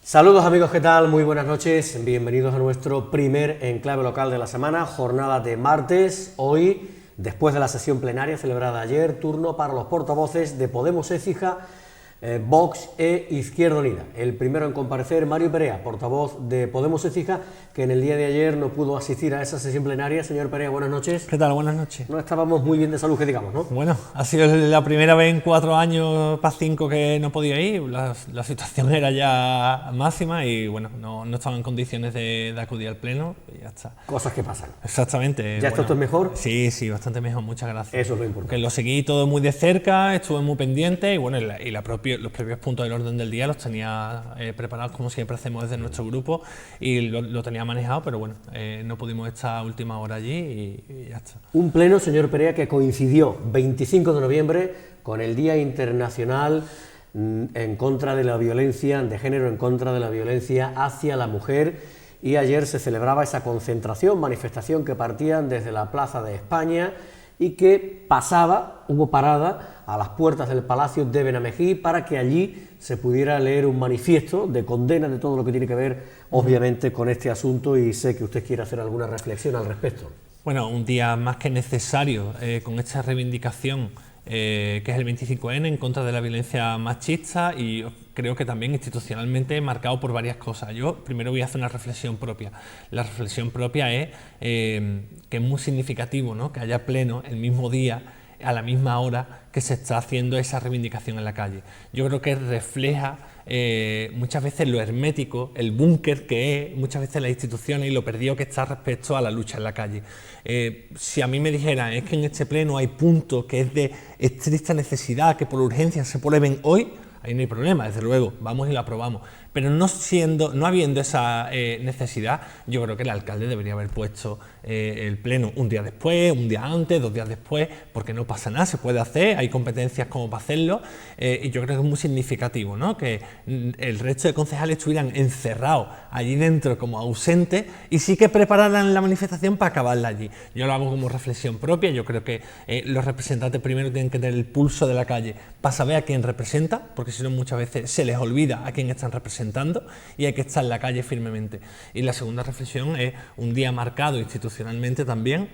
Saludos amigos, ¿qué tal? Muy buenas noches, bienvenidos a nuestro primer enclave local de la semana, jornada de martes. Hoy, después de la sesión plenaria celebrada ayer, turno para los portavoces de Podemos Écija, Vox e Izquierda Unida. El primero en comparecer, Mario Perea, portavoz de Podemos Écija, que en el día de ayer no pudo asistir a esa sesión plenaria. Señor Perea, buenas noches. ¿Qué tal? Buenas noches. No estábamos muy bien de salud, que digamos, ¿no? Bueno, ha sido la primera vez en 4 años, para 5, que no podía ir. La situación era ya máxima y bueno, no estaba en condiciones de acudir al pleno y ya está. Cosas que pasan. Exactamente. ¿Ya está esto mejor? Sí, bastante mejor, muchas gracias. Eso es lo importante. Que lo seguí todo muy de cerca, estuve muy pendiente y bueno, los propios puntos del orden del día los tenía preparados como siempre hacemos desde nuestro grupo y lo tenía manejado, pero bueno, no pudimos estar última hora allí y ya está. Un pleno, señor Perea, que coincidió 25 de noviembre con el Día Internacional en contra de la violencia de género, en contra de la violencia hacia la mujer, y ayer se celebraba esa concentración, manifestación que partían desde la Plaza de España y que hubo parada a las puertas del Palacio de Benamejí para que allí se pudiera leer un manifiesto de condena de todo lo que tiene que ver, obviamente, con este asunto, y sé que usted quiere hacer alguna reflexión al respecto. Bueno, un día más que necesario con esta reivindicación que es el 25N en contra de la violencia machista, y creo que también institucionalmente marcado por varias cosas. Yo primero voy a hacer una reflexión propia. La reflexión propia es que es muy significativo, ¿no?, que haya pleno el mismo día, a la misma hora que se está haciendo esa reivindicación en la calle. Yo creo que refleja muchas veces lo hermético, el búnker que es muchas veces las instituciones y lo perdido que está respecto a la lucha en la calle. Si a mí me dijeran, es que en este pleno hay puntos que es de estricta necesidad, que por urgencia se prueben hoy, ahí no hay problema, desde luego, vamos y lo aprobamos. Pero no habiendo esa necesidad, yo creo que el alcalde debería haber puesto el pleno un día después, un día antes, 2 días después, porque no pasa nada, se puede hacer, hay competencias como para hacerlo, y yo creo que es muy significativo, ¿no?, que el resto de concejales estuvieran encerrados allí dentro como ausentes y sí que prepararan la manifestación para acabarla allí. Yo lo hago como reflexión propia. Yo creo que los representantes primero tienen que tener el pulso de la calle para saber a quién representa, porque si no muchas veces se les olvida a quién están representando, y hay que estar en la calle firmemente. Y la segunda reflexión es un día marcado institucionalmente también,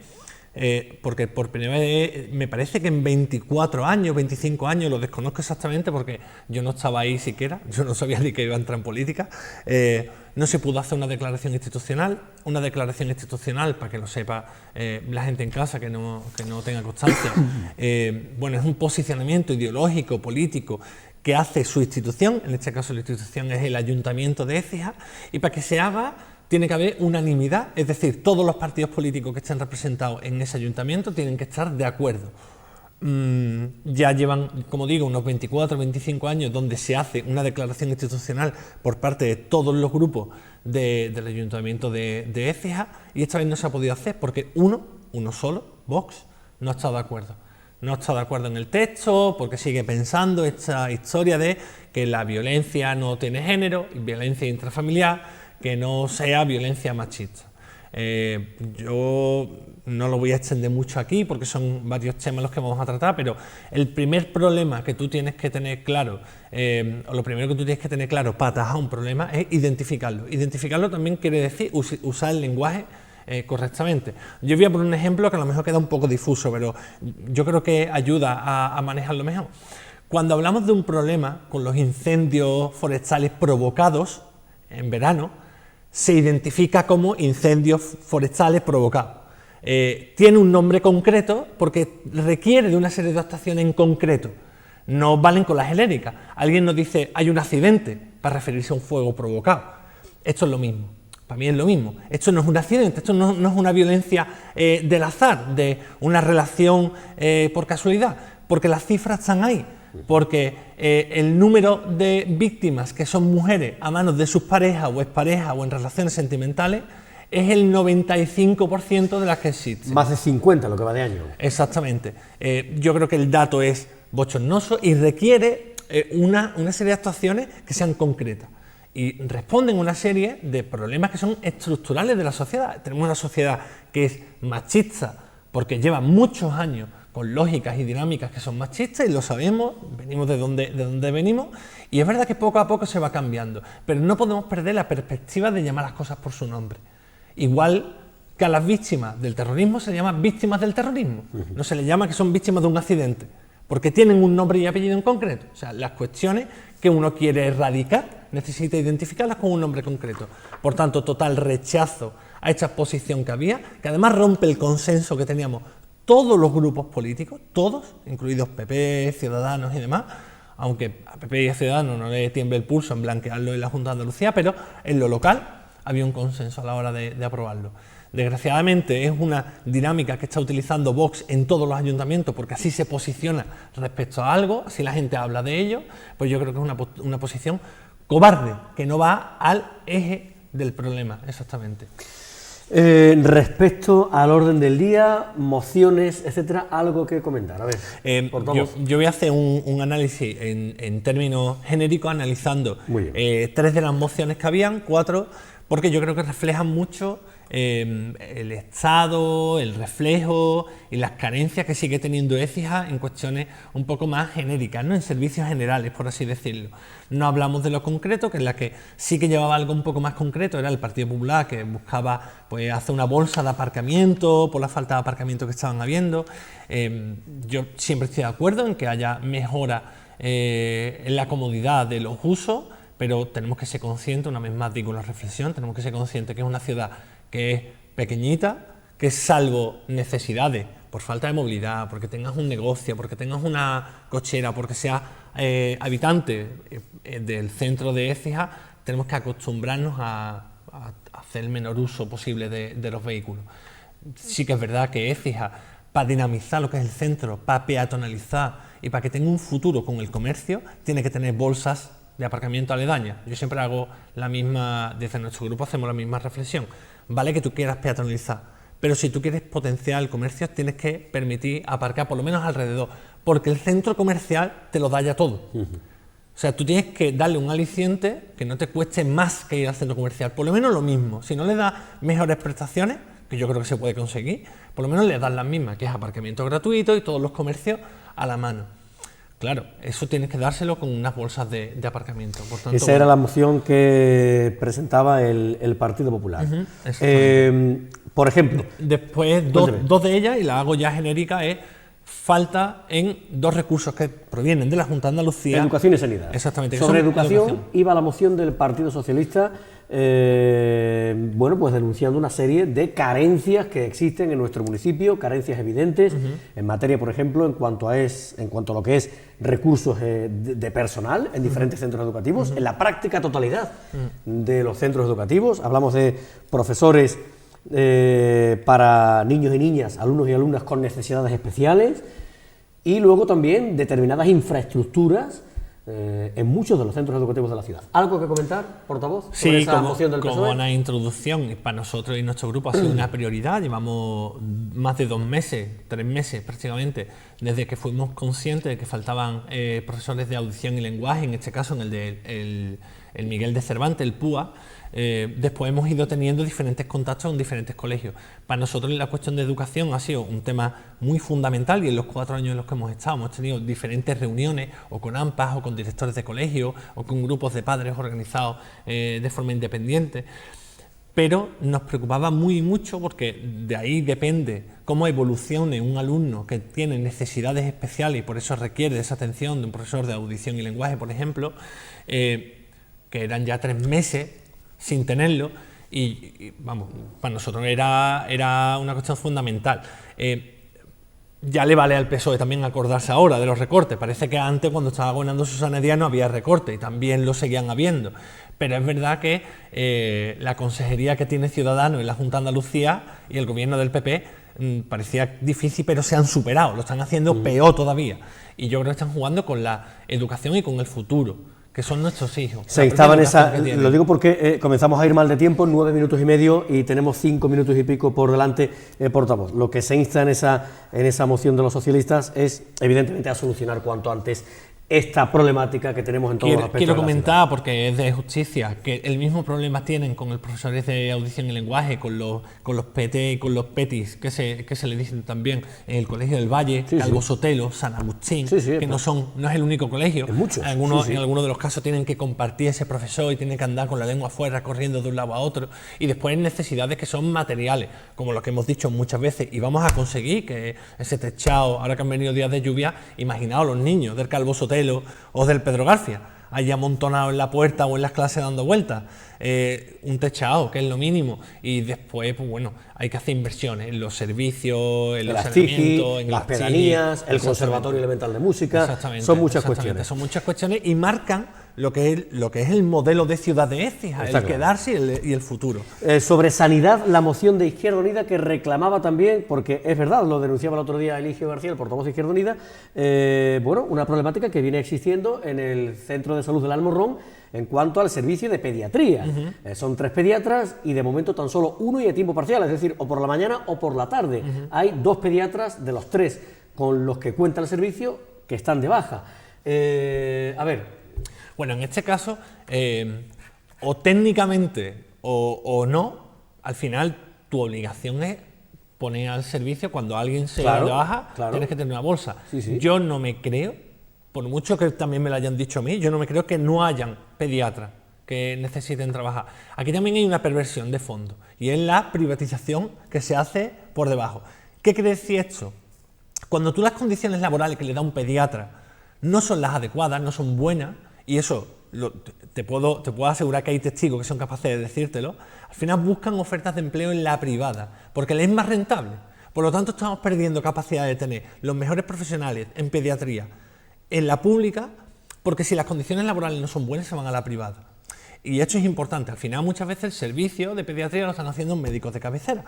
porque por primera vez, me parece que en 24 años, 25 años, lo desconozco exactamente porque yo no estaba ahí siquiera, yo no sabía ni que iba a entrar en política, no se pudo hacer una declaración institucional, para que lo sepa la gente en casa que no tenga constancia. Bueno, es un posicionamiento ideológico, político, que hace su institución, en este caso la institución es el Ayuntamiento de Écija, y para que se haga tiene que haber unanimidad, es decir, todos los partidos políticos que estén representados en ese ayuntamiento tienen que estar de acuerdo. Ya llevan, como digo, unos 24 o 25 años donde se hace una declaración institucional por parte de todos los grupos del Ayuntamiento de Écija, y esta vez no se ha podido hacer porque uno solo, Vox, no ha estado de acuerdo. No está de acuerdo en el texto porque sigue pensando esta historia de que la violencia no tiene género, violencia intrafamiliar, que no sea violencia machista. Yo no lo voy a extender mucho aquí porque son varios temas los que vamos a tratar, pero el primer problema que tú tienes que tener claro, o lo primero que tú tienes que tener claro para atajar un problema es identificarlo. Identificarlo también quiere decir usar el lenguaje correctamente. Yo voy a poner un ejemplo que a lo mejor queda un poco difuso, pero yo creo que ayuda a manejarlo mejor. Cuando hablamos de un problema con los incendios forestales provocados en verano, se identifica como incendios forestales provocados. Tiene un nombre concreto porque requiere de una serie de actuaciones en concreto. No valen con la genérica. Alguien nos dice hay un accidente para referirse a un fuego provocado. Esto es lo mismo. Para mí es lo mismo. Esto no es un accidente, esto no es una violencia del azar, de una relación por casualidad, porque las cifras están ahí, porque el número de víctimas que son mujeres a manos de sus parejas o exparejas o en relaciones sentimentales es el 95% de las que existen. Más de 50 lo que va de año. Exactamente. Yo creo que el dato es bochornoso y requiere una serie de actuaciones que sean concretas. Y responden a una serie de problemas que son estructurales de la sociedad. Tenemos una sociedad que es machista porque lleva muchos años con lógicas y dinámicas que son machistas, y lo sabemos, venimos de donde venimos, y es verdad que poco a poco se va cambiando, pero no podemos perder la perspectiva de llamar las cosas por su nombre. Igual que a las víctimas del terrorismo se llaman víctimas del terrorismo, no se les llama que son víctimas de un accidente, porque tienen un nombre y apellido en concreto. O sea, las cuestiones que uno quiere erradicar necesita identificarlas con un nombre concreto. Por tanto, total rechazo a esta posición que había, que además rompe el consenso que teníamos todos los grupos políticos, todos, incluidos PP, Ciudadanos y demás, aunque a PP y a Ciudadanos no le tiemble el pulso en blanquearlo en la Junta de Andalucía, pero en lo local había un consenso a la hora de aprobarlo. Desgraciadamente es una dinámica que está utilizando Vox en todos los ayuntamientos, porque así se posiciona respecto a algo, así la gente habla de ello, pues yo creo que es una posición cobarde, que no va al eje del problema, exactamente. Respecto al orden del día, mociones, etcétera, algo que comentar. A ver, yo voy a hacer un análisis en términos genéricos, analizando 3 de las mociones que habían, 4, porque yo creo que reflejan mucho el estado, el reflejo y las carencias que sigue teniendo Écija en cuestiones un poco más genéricas, ¿no? En servicios generales, por así decirlo. No hablamos de lo concreto, que es la que sí que llevaba algo un poco más concreto, era el Partido Popular, que buscaba pues hacer una bolsa de aparcamiento por la falta de aparcamiento que estaban habiendo. Yo siempre estoy de acuerdo en que haya mejora en la comodidad de los usos, pero tenemos que ser conscientes, una vez más digo la reflexión, tenemos que ser conscientes que es una ciudad que es pequeñita, que salvo necesidades, por falta de movilidad, porque tengas un negocio, porque tengas una cochera, porque seas habitante del centro de Écija, tenemos que acostumbrarnos a hacer el menor uso posible de los vehículos. Sí que es verdad que Écija, para dinamizar lo que es el centro, para peatonalizar y para que tenga un futuro con el comercio, tiene que tener bolsas de aparcamiento aledañas. Yo siempre hago la misma, desde nuestro grupo hacemos la misma reflexión. Vale que tú quieras peatonalizar, pero si tú quieres potenciar el comercio, tienes que permitir aparcar por lo menos alrededor, porque el centro comercial te lo da ya todo. O sea, tú tienes que darle un aliciente que no te cueste más que ir al centro comercial, por lo menos lo mismo. Si no le das mejores prestaciones, que yo creo que se puede conseguir, por lo menos le das las mismas, que es aparcamiento gratuito y todos los comercios a la mano. Claro, eso tienes que dárselo con unas bolsas de aparcamiento. Por tanto, esa era la moción que presentaba el Partido Popular. Por ejemplo... Después, dos de ellas, y la hago ya genérica, es falta en 2 recursos que provienen de la Junta de Andalucía. Educación y sanidad. Exactamente. Sobre educación iba la moción del Partido Socialista, bueno, pues denunciando una serie de carencias que existen en nuestro municipio, carencias evidentes en materia, por ejemplo, en cuanto a lo que es recursos de personal en diferentes centros educativos, en la práctica totalidad de los centros educativos. Hablamos de profesores para niños y niñas, alumnos y alumnas con necesidades especiales, y luego también determinadas infraestructuras en muchos de los centros educativos de la ciudad. ¿Algo que comentar, portavoz, sobre esa moción del PSOE? Como una introducción, para nosotros y nuestro grupo ha sido una prioridad. Llevamos más de 2 meses, 3 meses prácticamente, desde que fuimos conscientes de que faltaban profesores de audición y lenguaje, en este caso en el Miguel de Cervantes, el PUA. Después hemos ido teniendo diferentes contactos en diferentes colegios. Para nosotros la cuestión de educación ha sido un tema muy fundamental, y en los 4 años en los que hemos estado hemos tenido diferentes reuniones, o con AMPAs, o con directores de colegio, o con grupos de padres organizados de forma independiente. Pero nos preocupaba mucho, porque de ahí depende cómo evolucione un alumno que tiene necesidades especiales y por eso requiere de esa atención de un profesor de audición y lenguaje, por ejemplo, que eran ya 3 meses sin tenerlo, y vamos, para nosotros era una cuestión fundamental. Ya le vale al PSOE también acordarse ahora de los recortes. Parece que antes, cuando estaba gobernando Susana Díaz, no había recortes, y también lo seguían habiendo. Pero es verdad que la consejería que tiene Ciudadanos en la Junta de Andalucía y el gobierno del PP parecía difícil, pero se han superado, lo están haciendo peor todavía. Y yo creo que están jugando con la educación y con el futuro, que son nuestros hijos. Se instaba en esa, lo digo porque comenzamos a ir mal de tiempo, 9 minutos y medio, y tenemos 5 minutos y pico por delante, portavoz. Lo que se insta en esa moción de los socialistas es, evidentemente, a solucionar cuanto antes esta problemática que tenemos en todos los aspectos. Quiero comentar, porque es de justicia, que el mismo problema tienen con los profesores de audición y lenguaje, con los PT y con los PETIs, que se le dicen también en el Colegio del Valle, Calvo Sotelo, San Agustín, que no es el único colegio. En muchos. En algunos de los casos tienen que compartir ese profesor y tienen que andar con la lengua afuera, corriendo de un lado a otro. Y después necesidades que son materiales, como lo que hemos dicho muchas veces, y vamos a conseguir que ese techado, ahora que han venido días de lluvia, imaginaos los niños del Calvo Sotelo o del Pedro García, ahí amontonado en la puerta o en las clases dando vueltas, un techado, que es lo mínimo, y después, pues bueno, hay que hacer inversiones en los servicios, en los saneamientos, en las pedanías, el Conservatorio Elemental de Música, son muchas cuestiones. Son muchas cuestiones y marcan lo que es el modelo de ciudad de Écija, el quedarse y el futuro. Sobre sanidad, la moción de Izquierda Unida que reclamaba también, porque es verdad, lo denunciaba el otro día Eligio García, el portavoz de Izquierda Unida, una problemática que viene existiendo en el Centro de Salud del Almorrón en cuanto al servicio de pediatría. Son 3 pediatras y de momento tan solo uno y a tiempo parcial, es decir, o por la mañana o por la tarde. Hay 2 pediatras de los 3 con los que cuenta el servicio que están de baja. Bueno, en este caso, o técnicamente o no, al final tu obligación es poner al servicio cuando alguien se va de baja, tienes que tener una bolsa. Yo no me creo, por mucho que también me lo hayan dicho a mí, yo no me creo que no hayan pediatras que necesiten trabajar. Aquí también hay una perversión de fondo, y es la privatización que se hace por debajo. ¿Qué quiere decir esto? Cuando tú las condiciones laborales que le da un pediatra no son las adecuadas, no son buenas, y eso te puedo asegurar que hay testigos que son capaces de decírtelo, al final buscan ofertas de empleo en la privada, porque les es más rentable. Por lo tanto, estamos perdiendo capacidad de tener los mejores profesionales en pediatría en la pública, porque si las condiciones laborales no son buenas, se van a la privada. Y esto es importante, al final muchas veces el servicio de pediatría lo están haciendo médicos de cabecera,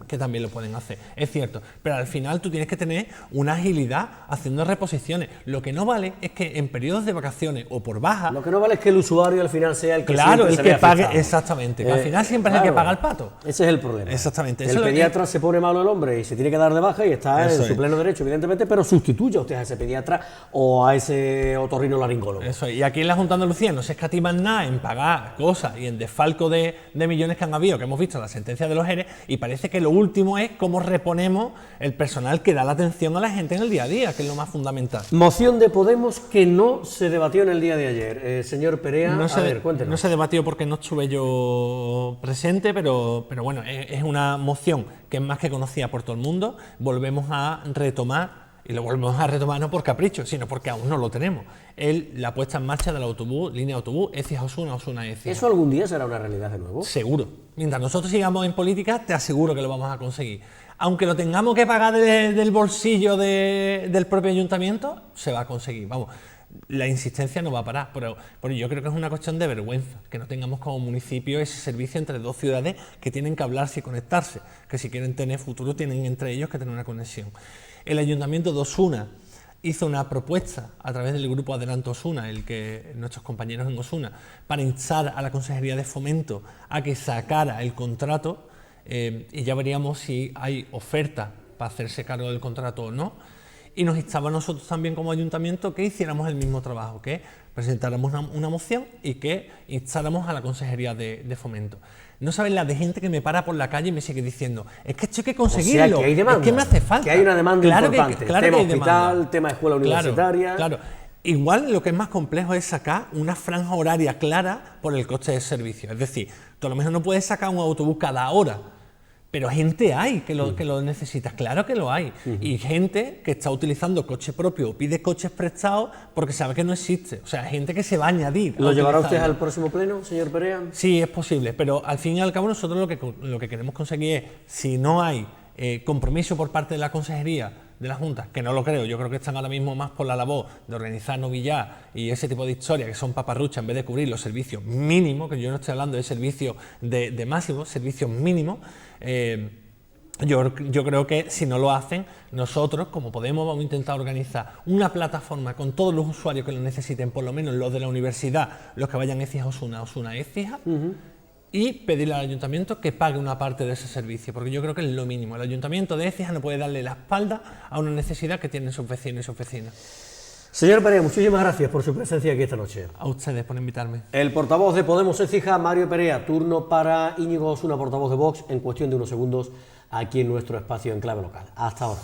que también lo pueden hacer, es cierto, pero al final tú tienes que tener una agilidad haciendo reposiciones. Lo que no vale es que en periodos de vacaciones o por baja... Lo que no vale es que el usuario al final sea el que siempre se vea pague, afectado. exactamente, que al final siempre es el que paga el pato. Ese es el problema. Exactamente. El pediatra se pone malo el hombre y se tiene que dar de baja y está en su pleno derecho, evidentemente, pero sustituya usted a ese pediatra o a ese otorrinolaringólogo. Eso es. Y aquí en la Junta de Andalucía no se escatiman nada en pagar cosas y en desfalco de millones que han habido, que hemos visto en la sentencia de los ERE, y parece que lo último es cómo reponemos el personal que da la atención a la gente en el día a día, que es lo más fundamental. Moción de Podemos que no se debatió en el día de ayer. Señor Perea, cuéntenos. No se debatió porque no estuve yo presente, pero bueno, es una moción que es más que conocida por todo el mundo. Volvemos a retomar, y lo volvemos a retomar no por capricho, sino porque aún no lo tenemos, la puesta en marcha del autobús, línea de autobús, Écija-Osuna, Osuna-Écija. ¿Eso algún día será una realidad de nuevo? Seguro. Mientras nosotros sigamos en política, te aseguro que lo vamos a conseguir. Aunque lo tengamos que pagar del bolsillo del propio ayuntamiento, se va a conseguir. Vamos, la insistencia no va a parar, pero yo creo que es una cuestión de vergüenza, que no tengamos como municipio ese servicio entre 2 ciudades que tienen que hablarse y conectarse, que si quieren tener futuro tienen entre ellos que tener una conexión. El Ayuntamiento de Osuna hizo una propuesta a través del grupo Adelanto Osuna, el que nuestros compañeros en Osuna, para instar a la Consejería de Fomento a que sacara el contrato, y ya veríamos si hay oferta para hacerse cargo del contrato o no, y nos instaba a nosotros también como ayuntamiento que hiciéramos el mismo trabajo, que presentáramos una moción y que instáramos a la Consejería de Fomento. No saben la de gente que me para por la calle y me sigue diciendo, es que esto hay que conseguirlo, o sea, que hay demanda, es que me hace falta. Que hay una demanda importante, tema que hay hospital, tema escuela universitaria... Claro. Igual lo que es más complejo es sacar una franja horaria clara por el coste de servicio. Es decir, tú a lo mejor no puedes sacar un autobús cada hora, pero gente hay que lo necesita, claro que lo hay. Y gente que está utilizando coche propio o pide coches prestados porque sabe que no existe. O sea, gente que se va a añadir. ¿Lo llevará usted al próximo pleno, señor Perea? Sí, es posible, pero al fin y al cabo nosotros lo que queremos conseguir es, si no hay compromiso por parte de la Consejería, de la Junta, que no lo creo, yo creo que están ahora mismo más por la labor de organizar novillar y ese tipo de historias que son paparruchas en vez de cubrir los servicios mínimos, que yo no estoy hablando de servicios de máximo, servicios mínimos. Yo creo que si no lo hacen, nosotros como Podemos vamos a intentar organizar una plataforma con todos los usuarios que lo necesiten, por lo menos los de la universidad, los que vayan Écija-Osuna, Osuna-Écija, y pedirle al ayuntamiento que pague una parte de ese servicio, porque yo creo que es lo mínimo. El ayuntamiento de Écija no puede darle la espalda a una necesidad que tienen sus vecinos y sus vecinas. Señor Perea, muchísimas gracias por su presencia aquí esta noche. A ustedes por invitarme. El portavoz de Podemos Écija, Mario Perea. Turno para Íñigo Osuna, portavoz de Vox, en cuestión de unos segundos aquí en nuestro espacio en clave local. Hasta ahora.